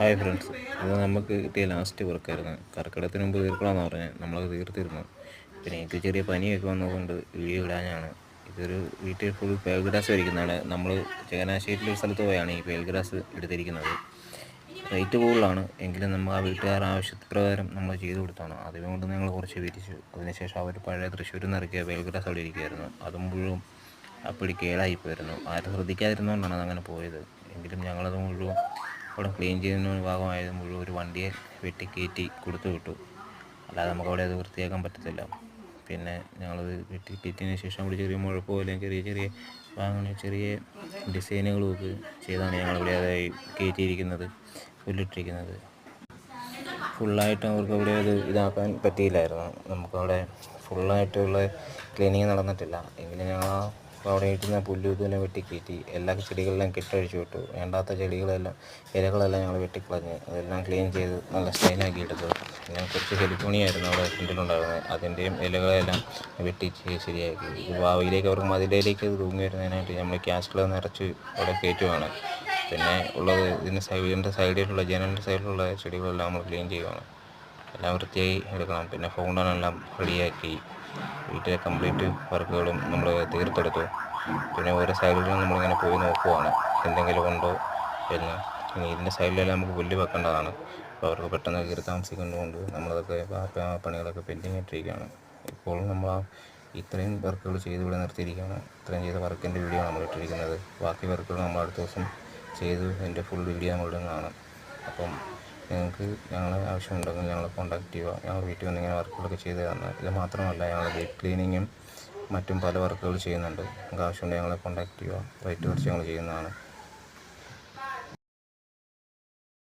Hi friends, ഇത് നമുക്ക് കിട്ടിയ ലാസ്റ്റ് വർക്കായിരുന്നു. കർക്കിടകത്തിന് മുമ്പ് തീർക്കണമെന്ന് പറഞ്ഞാൽ നമ്മളത് തീർത്തിരുന്നു. പിന്നെ എനിക്ക് ചെറിയ പനിയൊക്കെ വന്നതുകൊണ്ട് വീഡിയോ ഇടാനാണ്. ഇതൊരു വീട്ടിൽ ഫുൾ പേൽഗ്രാസ് വരിക്കുന്നതാണ്. നമ്മൾ ചങ്ങനാശ്ശേരിയിലൊരു സ്ഥലത്ത് പോയാണ് ഈ പേൽഗ്രാസ് എടുത്തിരിക്കുന്നത്. റേറ്റ് കൂടുതലാണ് എങ്കിലും നമ്മൾ ആ വീട്ടുകാർ ആവശ്യപ്രകാരം നമ്മൾ ചെയ്തു കൊടുത്താണ്. അതുകൊണ്ട് ഞങ്ങൾ കുറച്ച് വിരിച്ചു. അതിനുശേഷം അവർ പഴയ തൃശ്ശൂരിൽ നിന്ന് ഇറക്കിയ പേൽഗ്രാസ് അവിടെ ഇരിക്കുമായിരുന്നു. അതും മുഴുവൻ അപ്പടി കേടായിപ്പോയിരുന്നു. ആരും ശ്രദ്ധിക്കാതിരുന്നുകൊണ്ടാണ് അതങ്ങനെ പോയത്. എങ്കിലും ഞങ്ങളത് മുഴുവൻ അവിടെ ക്ലീൻ ചെയ്യുന്ന ഭാഗമായത് മുഴുവൻ ഒരു വണ്ടിയെ വെട്ടി കയറ്റി കൊടുത്തു വിട്ടു. അല്ലാതെ നമുക്കവിടെ അത് വൃത്തിയാക്കാൻ പറ്റത്തില്ല. പിന്നെ ഞങ്ങളത് വെട്ടി കയറ്റിയതിന് ശേഷം അവിടെ ചെറിയ മുഴപ്പ് പോലെ ചെറിയ ചെറിയ ഭാഗങ്ങളിൽ ചെറിയ ഡിസൈനുകളുമൊക്കെ ചെയ്താണ് ഞങ്ങളിവിടെ അതായി കയറ്റിയിരിക്കുന്നത്, പുല്ലിട്ടിരിക്കുന്നത്. ഫുള്ളായിട്ട് അവർക്ക് അവിടെ അത് ഇതാക്കാൻ പറ്റിയില്ലായിരുന്നു. നമുക്കവിടെ ഫുള്ളായിട്ടുള്ള ക്ലീനിങ് നടന്നിട്ടില്ല. എങ്കിലും ഞങ്ങൾ അവിടെ ഇട്ടുന്ന പുല്ല് ഇതെല്ലാം വെട്ടിക്കയറ്റി എല്ലാ ചെടികളെല്ലാം കെട്ടഴിച്ചു വിട്ടു. വേണ്ടാത്ത ചെടികളെല്ലാം ഇലകളെല്ലാം ഞങ്ങൾ വെട്ടിക്കളഞ്ഞ് അതെല്ലാം ക്ലീൻ ചെയ്ത് നല്ല സ്റ്റൈലാക്കി എടുത്തു. പിന്നെ കുറച്ച് ചെടിപ്പണിയായിരുന്നു അവിടെ ഫ്രണ്ടിലുണ്ടായിരുന്നത്. അതിൻ്റെയും ഇലകളെല്ലാം വെട്ടി ശരിയാക്കി. ഭാവിയിലേക്ക് അവർക്ക് മതിലിലേക്ക് തൂങ്ങി വരുന്നതിനായിട്ട് നമ്മൾ ക്യാസ്റ്റിൽ നിറച്ച് അവിടെ കയറ്റുവാണ്. പിന്നെ ഉള്ളത് ഇതിൻ്റെ സൈഡിലുള്ള ജനലിൻ്റെ സൈഡിലുള്ള ചെടികളെല്ലാം നമ്മൾ ക്ലീൻ ചെയ്യുകയാണ്. എല്ലാം വൃത്തിയായി എടുക്കണം. പിന്നെ ഫൗണ്ടനെല്ലാം റെഡിയാക്കി വീട്ടിലെ കംപ്ലീറ്റ് വർക്കുകളും നമ്മൾ തീർത്തെടുത്തു. പിന്നെ ഓരോ സൈഡിലും നമ്മളിങ്ങനെ പോയി നോക്കുവാണ് എന്തെങ്കിലും ഉണ്ടോ എന്ന്. ഇനി ഇതിൻ്റെ സൈഡിലെല്ലാം നമുക്ക് പുല്ല് വെക്കേണ്ടതാണ്. അപ്പോൾ അവർക്ക് പെട്ടെന്ന് കയറി താമസിക്കുന്നതുകൊണ്ട് നമ്മളതൊക്കെ പണികളൊക്കെ പെൻഡിങ് ഇട്ടിരിക്കുകയാണ്. ഇപ്പോൾ നമ്മൾ ഇത്രയും വർക്കുകൾ ചെയ്ത് ഇവിടെ നിർത്തിയിരിക്കുകയാണ്. ഇത്രയും ചെയ്ത വർക്കിൻ്റെ വീഡിയോ നമ്മൾ ഇട്ടിരിക്കുന്നത്. ബാക്കി വർക്കുകൾ നമ്മൾ അടുത്ത ദിവസം ചെയ്ത് അതിൻ്റെ ഫുൾ വീഡിയോ നമ്മൾ ഇടുന്നതാണ്. അപ്പം നിങ്ങൾക്ക് ഞങ്ങളെ ആവശ്യമുണ്ടെങ്കിൽ ഞങ്ങളെ കോൺടാക്റ്റ് ചെയ്യുക. ഞങ്ങൾ വീട്ടിൽ വന്ന് ഇങ്ങനെ വർക്കുകളൊക്കെ ചെയ്ത് തരണം. ഇത് മാത്രമല്ല ഞങ്ങൾ ഡീപ്പ് ക്ലീനിങ്ങും മറ്റും പല വർക്കുകൾ ചെയ്യുന്നുണ്ട്. നിങ്ങൾക്ക് ആവശ്യമുണ്ടെങ്കിൽ ഞങ്ങളെ കോൺടാക്റ്റ് ചെയ്യുക. റേറ്റ് കുറച്ച് ഞങ്ങൾ ചെയ്യുന്നതാണ്.